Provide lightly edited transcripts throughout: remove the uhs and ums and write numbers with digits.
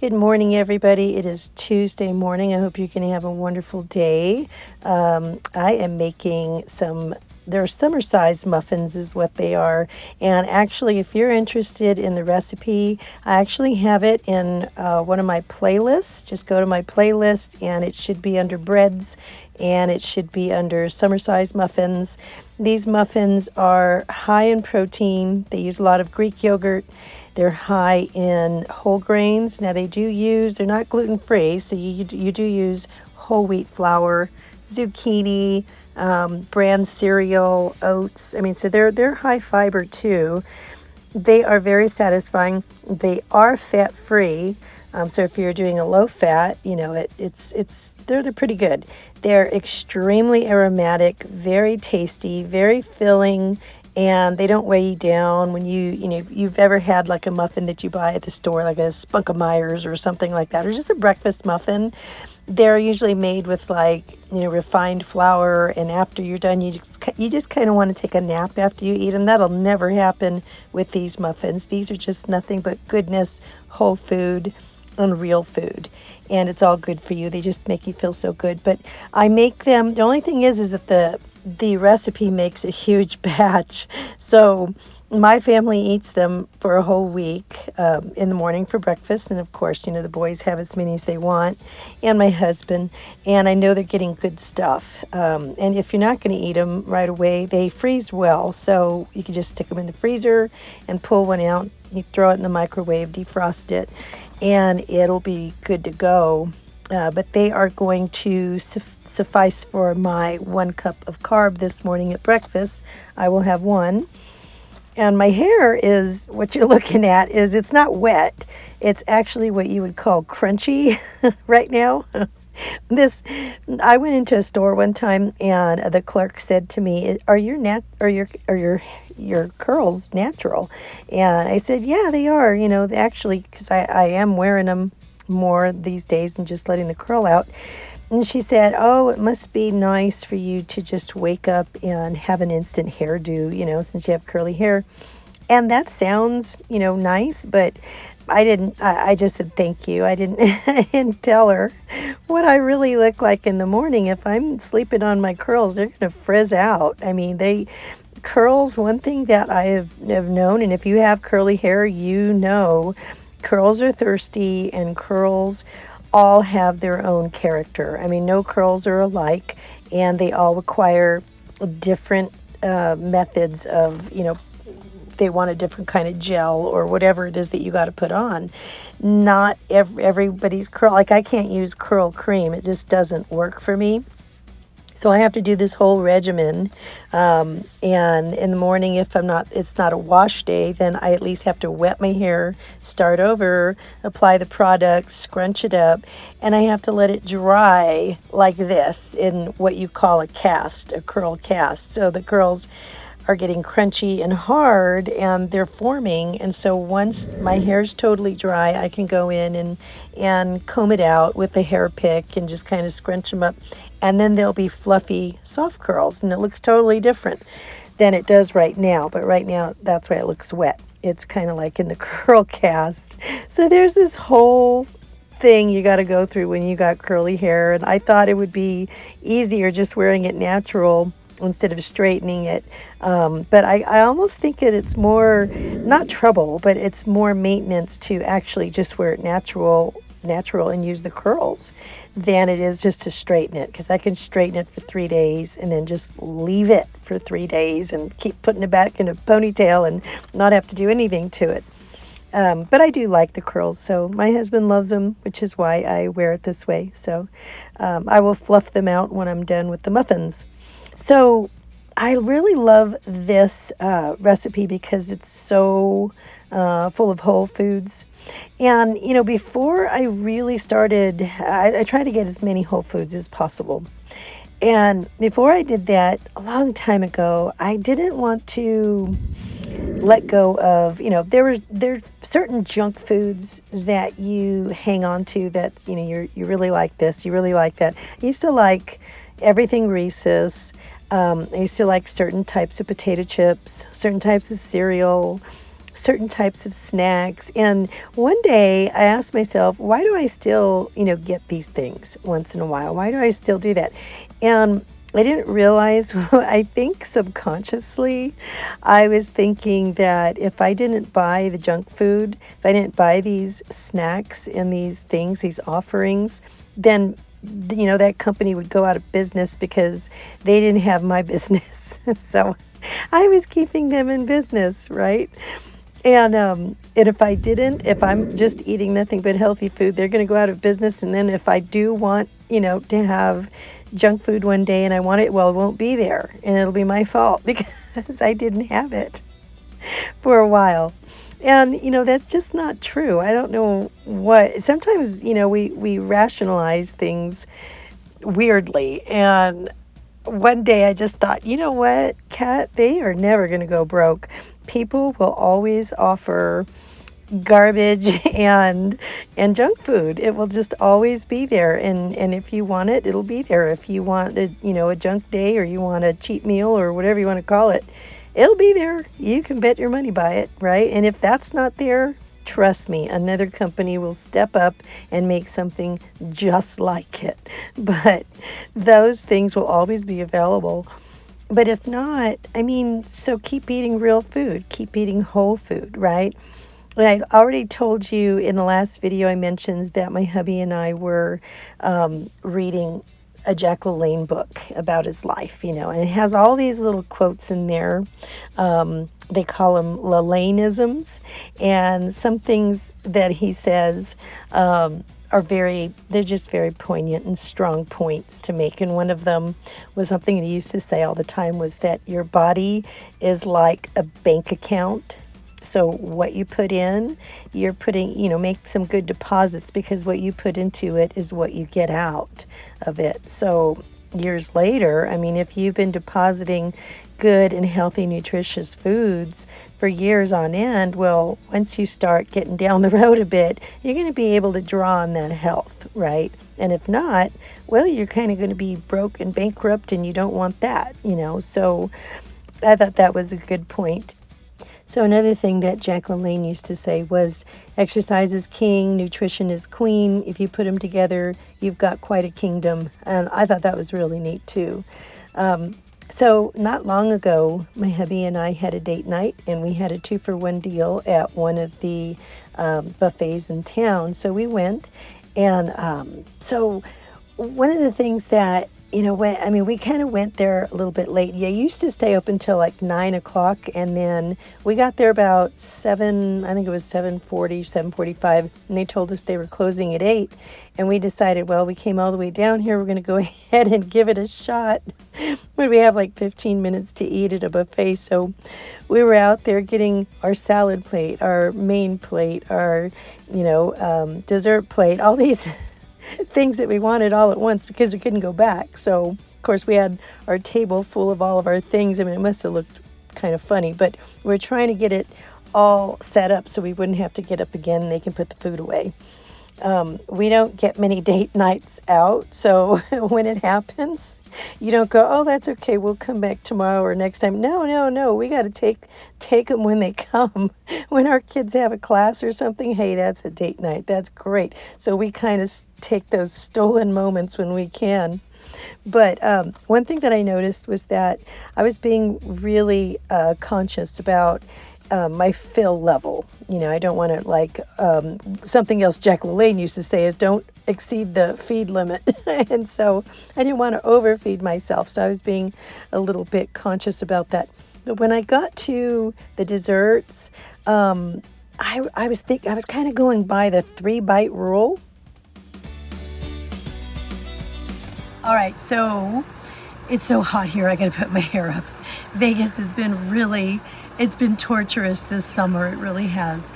Good morning, everybody. It is Tuesday morning. I hope you can have a wonderful day. I am making they're summer-sized muffins is what they are. And actually, if you're interested in the recipe, I actually have it in one of my playlists. Just go to my playlist and it should be under breads and it should be under summer-sized muffins. These muffins are high in protein. They use a lot of Greek yogurt. They're high in whole grains. Now they're not gluten-free, so you do use whole wheat flour, zucchini, bran cereal, oats. So they're high fiber too. They are very satisfying. They are fat-free. So if you're doing a low fat, they're pretty good. They're extremely aromatic, very tasty, very filling, and they don't weigh you down. When you've ever had like a muffin that you buy at the store, like a Spunkameyer's or something like that, or just a breakfast muffin, they're usually made with refined flour, and after you're done, you just kind of want to take a nap after you eat them. That'll never happen with these muffins. These are just nothing but goodness, whole food, and real food, and it's all good for you. They just make you feel so good. But I make them. The only thing is that the recipe makes a huge batch, so my family eats them for a whole week in the morning for breakfast, and of course, the boys have as many as they want, and my husband, and I know they're getting good stuff. And if you're not going to eat them right away, they freeze well, so you can just stick them in the freezer and pull one out. You throw it in the microwave, defrost it, and it'll be good to go. But they are going to suffice for my 1 cup of carb this morning at breakfast. I will have one. And my hair is, what you're looking at is, it's not wet. It's actually what you would call crunchy right now. I went into a store one time and the clerk said to me, "Are your curls natural?" And I said, "Yeah, they are. Actually, because I am wearing them more these days and just letting the curl out." And she said, "Oh, it must be nice for you to just wake up and have an instant hairdo, since you have curly hair." And that sounds, nice, but I just said thank you. I didn't tell her what I really look like in the morning. If I'm sleeping on my curls, they're going to frizz out. Curls, one thing that I have known, and if you have curly hair, curls are thirsty, and curls all have their own character. No curls are alike, and they all require different methods of, they want a different kind of gel or whatever it is that you got to put on. Not everybody's curl, I can't use curl cream. It just doesn't work for me. So I have to do this whole regimen, and in the morning, if it's not a wash day, then I at least have to wet my hair, start over, apply the product, scrunch it up, and I have to let it dry like this in what you call a curl cast. So the curls are getting crunchy and hard, and they're forming, and so once my hair's totally dry, I can go in and comb it out with a hair pick and just kind of scrunch them up, and then they'll be fluffy, soft curls, and it looks totally different than it does right now. But right now, that's why it looks wet. It's kind of like in the curl cast. So there's this whole thing you got to go through when you got curly hair, and I thought it would be easier just wearing it natural instead of straightening it. But I almost think that it's more, not trouble, but it's more maintenance to actually just wear it natural and use the curls than it is just to straighten it, because I can straighten it for 3 days and then just leave it for 3 days and keep putting it back in a ponytail and not have to do anything to it. But I do like the curls, so my husband loves them, which is why I wear it this way. So I will fluff them out when I'm done with the muffins. So I really love this recipe because it's so full of whole foods. And, before I really started, I try to get as many whole foods as possible. And before I did that, a long time ago, I didn't want to let go of, there's certain junk foods that you hang on to that, you really like this, you really like that. I used to like everything Reese's. I used to like certain types of potato chips, certain types of cereal. certain types of snacks. And one day I asked myself, why do I still, get these things once in a while? Why do I still do that? And I didn't realize, I think subconsciously, I was thinking that if I didn't buy the junk food, if I didn't buy these snacks and these things, these offerings, then that company would go out of business because they didn't have my business. So I was keeping them in business, right? And if I didn't, if I'm just eating nothing but healthy food, they're going to go out of business. And then if I do want, to have junk food one day and I want it, well, it won't be there. And it'll be my fault because I didn't have it for a while. And, that's just not true. I don't know what, sometimes, we rationalize things weirdly. And one day I just thought, you know what, Kat, they are never going to go broke. People will always offer garbage and junk food. It will just always be there. And if you want it, it'll be there. If you want a junk day, or you want a cheat meal, or whatever you want to call it, it'll be there. You can bet your money by it, right? And if that's not there, trust me, another company will step up and make something just like it. But those things will always be available. But if not, so keep eating real food, keep eating whole food, right? And I already told you in the last video, I mentioned that my hubby and I were reading a Jack LaLanne book about his life, and it has all these little quotes in there. They call them LaLanneisms, and some things that he says they're just very poignant and strong points to make. And one of them was something he used to say all the time, was that your body is like a bank account. So what you put in, you're putting, make some good deposits, because what you put into it is what you get out of it. So years later, if you've been depositing good and healthy, nutritious foods for years on end, well, once you start getting down the road a bit, you're going to be able to draw on that health, right? And if not, well, you're kind of going to be broke and bankrupt, and you don't want that, So I thought that was a good point. So another thing that Jack LaLanne used to say was, exercise is king, nutrition is queen. If you put them together, you've got quite a kingdom. And I thought that was really neat too. So not long ago, my hubby and I had a date night, and we had a 2-for-1 deal at one of the buffets in town. So we went, and so one of the things that, we kind of went there a little bit late. Yeah, used to stay up until like 9 o'clock, and then we got there about 7:45, and they told us they were closing at 8, and we decided, well, we came all the way down here, we're going to go ahead and give it a shot. When we have like 15 minutes to eat at a buffet, so we were out there getting our salad plate, our main plate, our, dessert plate, all these things that we wanted all at once because we couldn't go back. So, of course, we had our table full of all of our things. It must have looked kind of funny, but we're trying to get it all set up so we wouldn't have to get up again and they can put the food away. We don't get many date nights out, so when it happens, you don't go, oh, that's okay, we'll come back tomorrow or next time. No. We got to take them when they come. When our kids have a class or something, hey, that's a date night. That's great. So we kind of take those stolen moments when we can. But one thing that I noticed was that I was being really conscious about my fill level. I don't want to, like, something else Jack LaLanne used to say is don't exceed the feed limit. And so I didn't want to overfeed myself. So I was being a little bit conscious about that. But when I got to the desserts, I was kind of going by the 3-bite rule. All right, so it's so hot here. I got to put my hair up. Vegas has been it's been torturous this summer. It really has.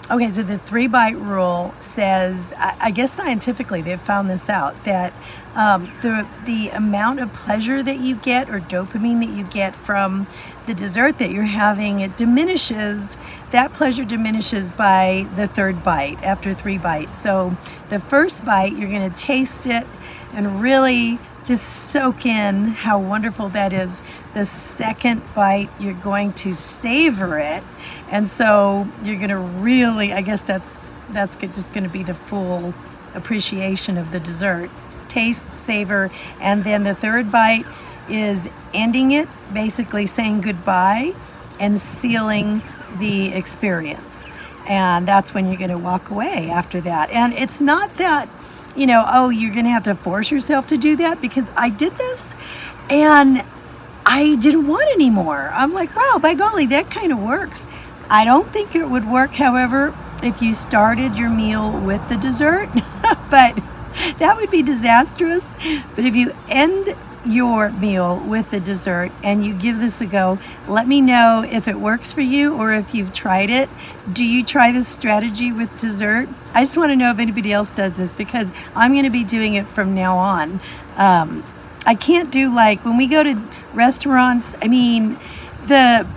Okay, so the 3-bite rule says, I guess scientifically they've found this out, that the amount of pleasure that you get, or dopamine that you get from the dessert that you're having, that pleasure diminishes by the 3rd bite, after 3 bites. So the first bite, you're going to taste it and really just soak in how wonderful that is. The second bite, you're going to savor it. And so you're going to really, I guess that's just going to be the full appreciation of the dessert. Taste, savor, and then the third bite is ending it, basically saying goodbye and sealing the experience. And that's when you're going to walk away after that. And it's not that, oh, you're going to have to force yourself to do that, because I did this and I didn't want any more. I'm like, wow, by golly, that kind of works. I don't think it would work, however, if you started your meal with the dessert, but that would be disastrous. But if you end your meal with the dessert and you give this a go, let me know if it works for you or if you've tried it. Do you try this strategy with dessert? I just want to know if anybody else does this, because I'm going to be doing it from now on. I can't do, like, when we go to restaurants, I mean, the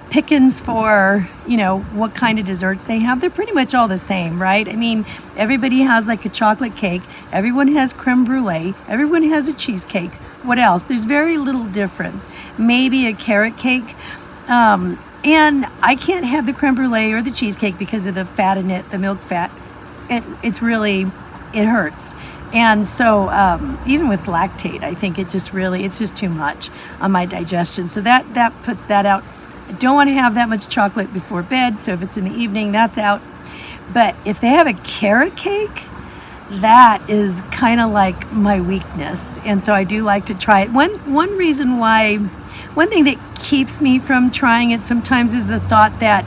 pickings for, what kind of desserts they have, they're pretty much all the same, right? I mean, everybody has like a chocolate cake, everyone has creme brulee, everyone has a cheesecake. What else? There's very little difference. Maybe a carrot cake. And I can't have the creme brulee or the cheesecake because of the fat in it, the milk fat. It hurts. And so even with lactate, I think it's just too much on my digestion. So that puts that out. I don't want to have that much chocolate before bed. So if it's in the evening, that's out. But if they have a carrot cake, that is kind of like my weakness. And so I do like to try it. One thing that keeps me from trying it sometimes is the thought that,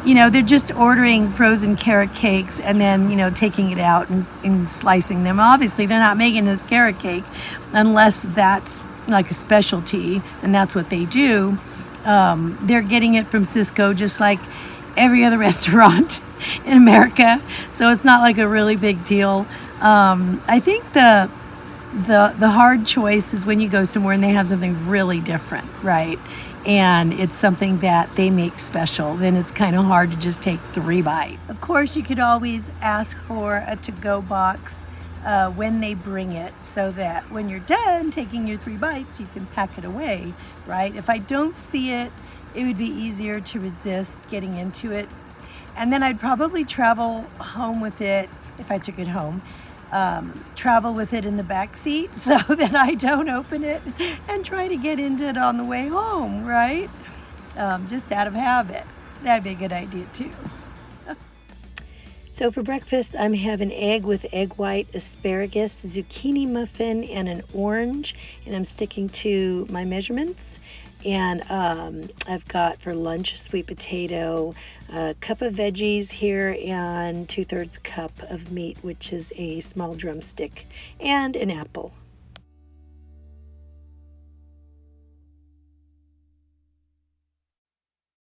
they're just ordering frozen carrot cakes and then, taking it out and slicing them. Obviously, they're not making this carrot cake unless that's like a specialty, and that's what they do. They're getting it from Cisco just like every other restaurant in America. So it's not like a really big deal. I think the hard choice is when you go somewhere and they have something really different, right? And it's something that they make special, then it's kind of hard to just take 3 bites. Of course, you could always ask for a to-go box when they bring it, so that when you're done taking your 3 bites, you can pack it away, right? If I don't see it, it would be easier to resist getting into it. And then I'd probably travel home with it if I took it home. Travel with it in the back seat so that I don't open it and try to get into it on the way home, right? Just out of habit. That'd be a good idea too. So for breakfast, I'm having egg with egg white, asparagus, zucchini muffin, and an orange, and I'm sticking to my measurements. And I've got for lunch sweet potato, a cup of veggies here, and 2/3 cup of meat, which is a small drumstick, and an apple.